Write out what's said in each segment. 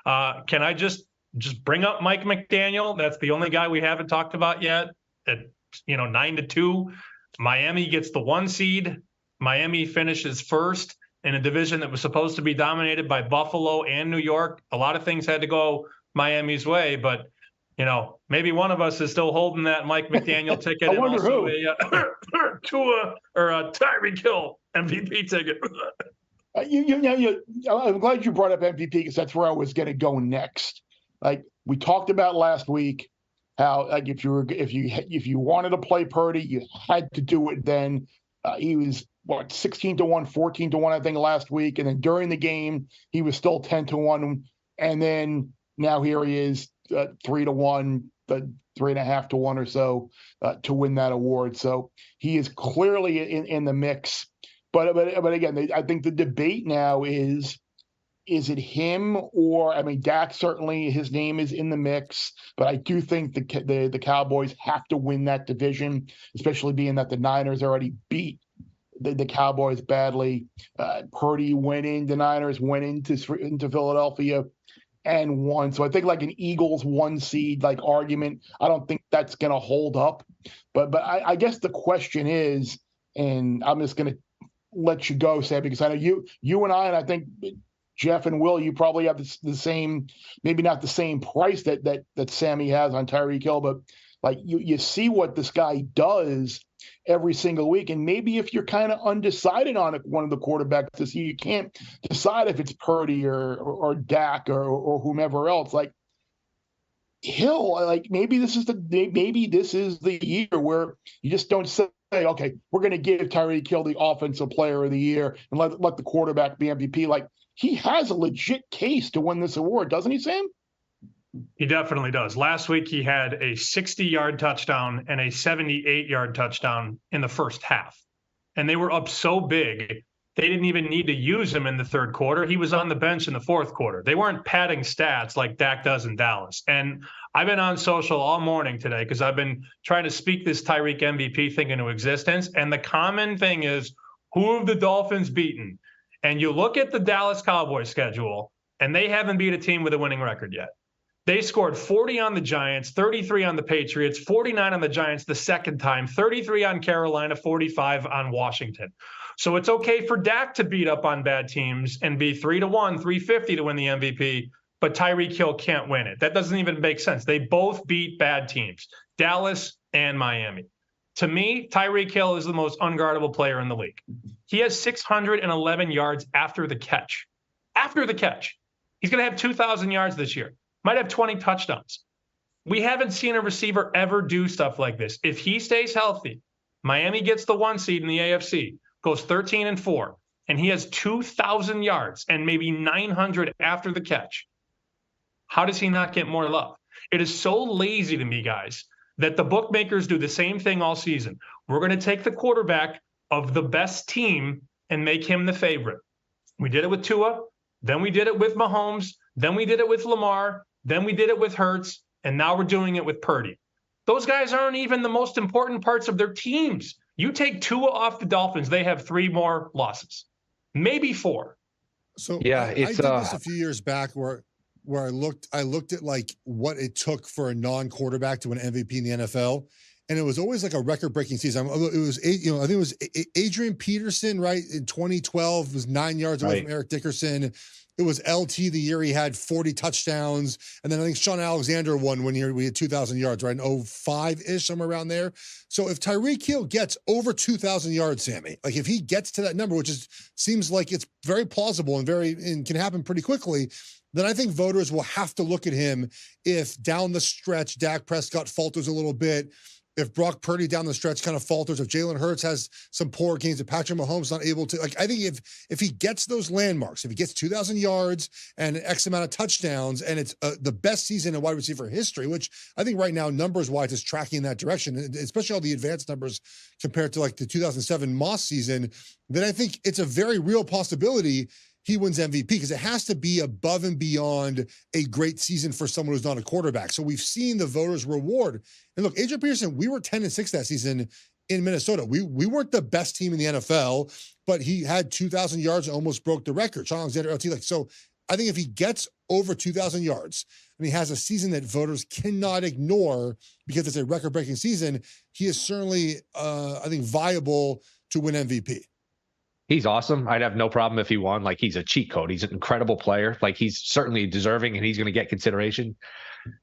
Can I just bring up Mike McDaniel? That's the only guy we haven't talked about yet. At 9-2, Miami gets the 1 seed. Miami finishes first in a division that was supposed to be dominated by Buffalo and New York. A lot of things had to go Miami's way, but maybe one of us is still holding that Mike McDaniel ticket. I wonder who. A Tua or a Tyreek Hill MVP ticket. I'm glad you brought up MVP because that's where I was going to go next. Like we talked about last week, how like if you wanted to play Purdy, you had to do it then. He was 16-1, 14-1, I think last week, and then during the game he was still 10-1, and then now here he is 3-1, 3.5-1 or so to win that award. So he is clearly in the mix. But again, I think the debate now is it him or Dak certainly his name is in the mix, but I do think the Cowboys have to win that division, especially being that the Niners already beat the Cowboys badly. Purdy the Niners went into Philadelphia and won. So I think like an Eagles 1 seed like argument, I don't think that's going to hold up. But I guess the question is, and I'm just going to let you go, Sam, because I know you and I think Jeff and Will, you probably have the same, maybe not the same price that Sammy has on Tyreek Hill, but like you see what this guy does every single week. And maybe if you're kind of undecided on one of the quarterbacks this year, you can't decide if it's Purdy or Dak or whomever else. Like Hill, like maybe this is the year where you just don't say, okay, we're going to give Tyreek Hill the offensive player of the year and let the quarterback be MVP. Like he has a legit case to win this award, doesn't he, Sam? He definitely does. Last week, he had a 60-yard touchdown and a 78-yard touchdown in the first half. And they were up so big, they didn't even need to use him in the third quarter. He was on the bench in the fourth quarter. They weren't padding stats like Dak does in Dallas. And I've been on social all morning today because I've been trying to speak this Tyreek MVP thing into existence. And the common thing is, who have the Dolphins beaten? And you look at the Dallas Cowboys schedule, and they haven't beat a team with a winning record yet. They scored 40 on the Giants, 33 on the Patriots, 49 on the Giants the second time, 33 on Carolina, 45 on Washington. So it's okay for Dak to beat up on bad teams and be 3-1, 350 to win the MVP, but Tyreek Hill can't win it. That doesn't even make sense. They both beat bad teams, Dallas and Miami. To me, Tyreek Hill is the most unguardable player in the league. He has 611 yards after the catch. After the catch. He's going to have 2,000 yards this year. Might have 20 touchdowns. We haven't seen a receiver ever do stuff like this. If he stays healthy, Miami gets the 1 seed in the AFC, goes 13-4, and he has 2,000 yards and maybe 900 after the catch. How does he not get more love? It is so lazy to me, guys, that the bookmakers do the same thing all season. We're going to take the quarterback of the best team and make him the favorite. We did it with Tua, then we did it with Mahomes, then we did it with Lamar, then we did it with Hurts, and now we're doing it with Purdy. Those guys aren't even the most important parts of their teams. You take Tua off the Dolphins, they have 3 more losses, maybe 4. So yeah, I did this a few years back where I looked at like what it took for a non-quarterback to win MVP in the NFL, and it was always like a record-breaking season. It was I think it was Adrian Peterson, right, in 2012 was 9 yards away from Eric Dickerson. It was LT the year he had 40 touchdowns. And then I think Sean Alexander won one year. We had 2,000 yards, right? In 05-ish, somewhere around there. So if Tyreek Hill gets over 2,000 yards, Sammy, like if he gets to that number, which seems like it's very plausible and can happen pretty quickly, then I think voters will have to look at him if down the stretch, Dak Prescott falters a little bit, if Brock Purdy down the stretch kind of falters, if Jalen Hurts has some poor games, if Patrick Mahomes not able to, like, I think if he gets those landmarks, if he gets 2,000 yards and X amount of touchdowns, and it's the best season in wide receiver history, which I think right now numbers-wise is tracking in that direction, especially all the advanced numbers compared to like the 2007 Moss season, then I think it's a very real possibility he wins MVP, because it has to be above and beyond a great season for someone who's not a quarterback. So we've seen the voters reward. And look, Adrian Peterson, we were 10-6 that season in Minnesota. We weren't the best team in the NFL, but he had 2,000 yards and almost broke the record. Sean Alexander, LT, like, so I think if he gets over 2,000 yards and he has a season that voters cannot ignore because it's a record-breaking season, he is certainly, I think, viable to win MVP. He's awesome. I'd have no problem if he won. Like, he's a cheat code. He's an incredible player. Like, he's certainly deserving and he's going to get consideration.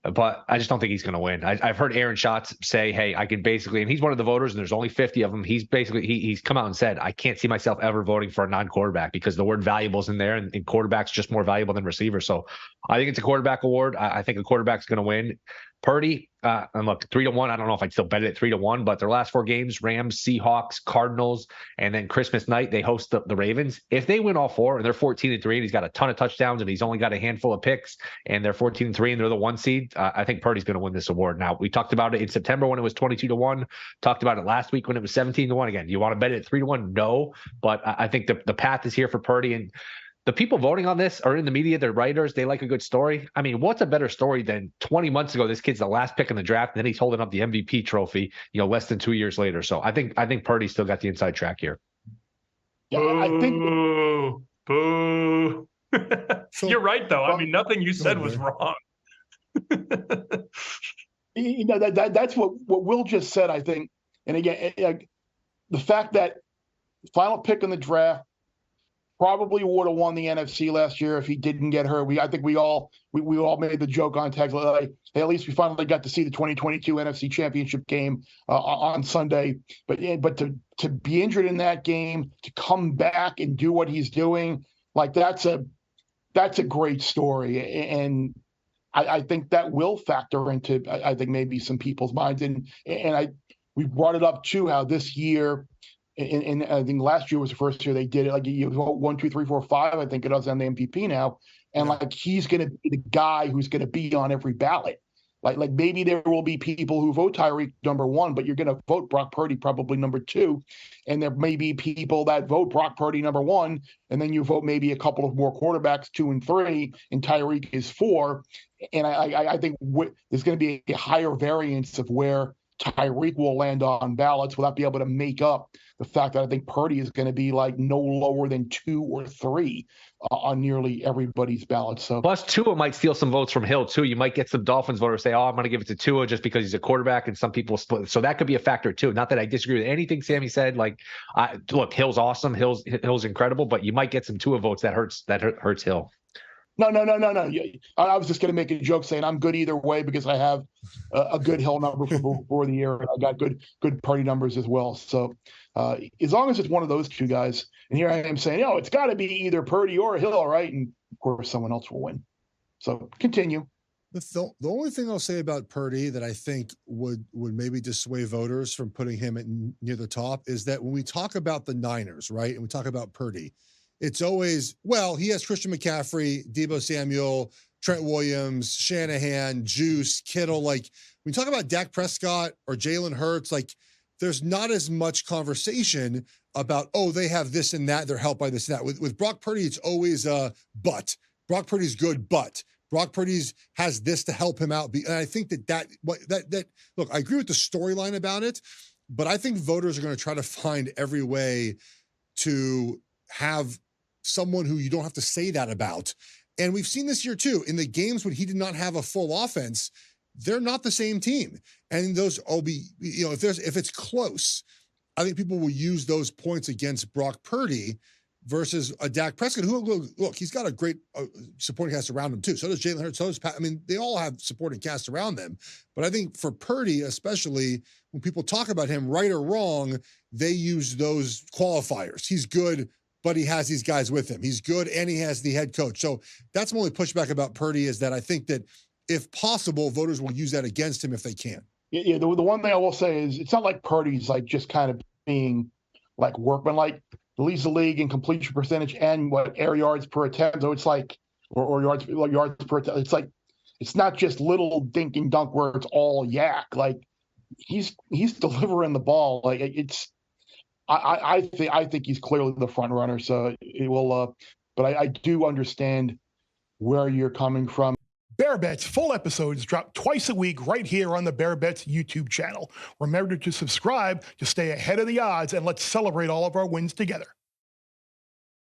But I just don't think he's going to win. I've heard Aaron Schatz say, hey, I can basically, and he's one of the voters and there's only 50 of them. He's basically, he's come out and said, I can't see myself ever voting for a non-quarterback because the word valuable is in there and quarterback's just more valuable than receiver. So I think it's a quarterback award. I think a quarterback's going to win. Purdy, and look, 3-1. I don't know if I'd still bet it at 3-1, but their last 4 games, Rams, Seahawks, Cardinals, and then Christmas night, they host the Ravens. If they win all 4 and they're 14-3 and he's got a ton of touchdowns and he's only got a handful of picks and they're 14-3 and they're the 1 seed, I think Purdy's going to win this award. Now, we talked about it in September when it was 22-1, talked about it last week when it was 17-1. Again, do you want to bet it at 3-1? No, but I think the path is here for Purdy. And the people voting on this are in the media. They're writers. They like a good story. I mean, what's a better story than 20 months ago, this kid's the last pick in the draft, and then he's holding up the MVP trophy, less than 2 years later. So I think Purdy's still got the inside track here. Yeah, I think. Boo. You're right, though. I mean, nothing you said was wrong. That's what Will just said, I think. And again, the fact that final pick in the draft, probably would have won the NFC last year if he didn't get hurt. I think we all made the joke on text, like, hey, at least we finally got to see the 2022 NFC Championship game on Sunday. But to be injured in that game, to come back and do what he's doing, like that's a great story, and I think that will factor into I think maybe some people's minds, and we brought it up too how this year. And I think last year was the first year they did it. Like, you vote 1, 2, 3, 4, 5. I think it does on the MVP now, and like he's going to be the guy who's going to be on every ballot. Like maybe there will be people who vote Tyreek number 1, but you're going to vote Brock Purdy probably number 2, and there may be people that vote Brock Purdy number 1, and then you vote maybe a couple of more quarterbacks 2 and 3, and Tyreek is 4. And I think there's going to be a higher variance of where Tyreek will land on ballots without being able to make up the fact that I think Purdy is going to be like no lower than 2 or 3 on nearly everybody's ballot. So plus Tua might steal some votes from Hill too. You might get some Dolphins voters say, "Oh, I'm going to give it to Tua just because he's a quarterback," and some people split. So that could be a factor too. Not that I disagree with anything Sammy said. Like, look, Hill's awesome. Hill's incredible, but you might get some Tua votes that hurts Hill. No. I was just going to make a joke saying I'm good either way because I have a good Hill number for the year. I got good Purdy numbers as well. So as long as it's one of those two guys, and here I am saying, it's got to be either Purdy or Hill, right? And of course, someone else will win. So continue. The only thing I'll say about Purdy that I think would maybe dissuade voters from putting him near the top is that when we talk about the Niners, right, and we talk about Purdy, it's always, well, he has Christian McCaffrey, Deebo Samuel, Trent Williams, Shanahan, Juice, Kittle. Like, when we talk about Dak Prescott or Jalen Hurts, like, there's not as much conversation about, they have this and that, they're helped by this and that. With Brock Purdy, it's always but. Brock Purdy's good, but. Brock Purdy's has this to help him out. And I think that look, I agree with the storyline about it, but I think voters are going to try to find every way to have someone who you don't have to say that about. And we've seen this year too, in the games when he did not have a full offense, they're not the same team. And those will be, if it's close, I think people will use those points against Brock Purdy versus a Dak Prescott, who, look, he's got a great supporting cast around him too. So does Jalen Hurts, so does Pat. I mean, they all have supporting cast around them. But I think for Purdy, especially when people talk about him, right or wrong, they use those qualifiers. He's good, but he has these guys with him. He's good, and he has the head coach. So that's my only pushback about Purdy, is that I think that if possible, voters will use that against him if they can. Yeah, the one thing I will say is it's not like Purdy's like just kind of being like workmanlike. Leads the league in completion percentage and air yards per attempt. So it's like, or yards per attempt. It's like, it's not just little dink and dunk where it's all yak. Like he's delivering the ball. Like I think he's clearly the front runner. So it will, but I do understand where you're coming from. Bear Bets full episodes drop twice a week right here on the Bear Bets YouTube channel. Remember to subscribe to stay ahead of the odds, and let's celebrate all of our wins together.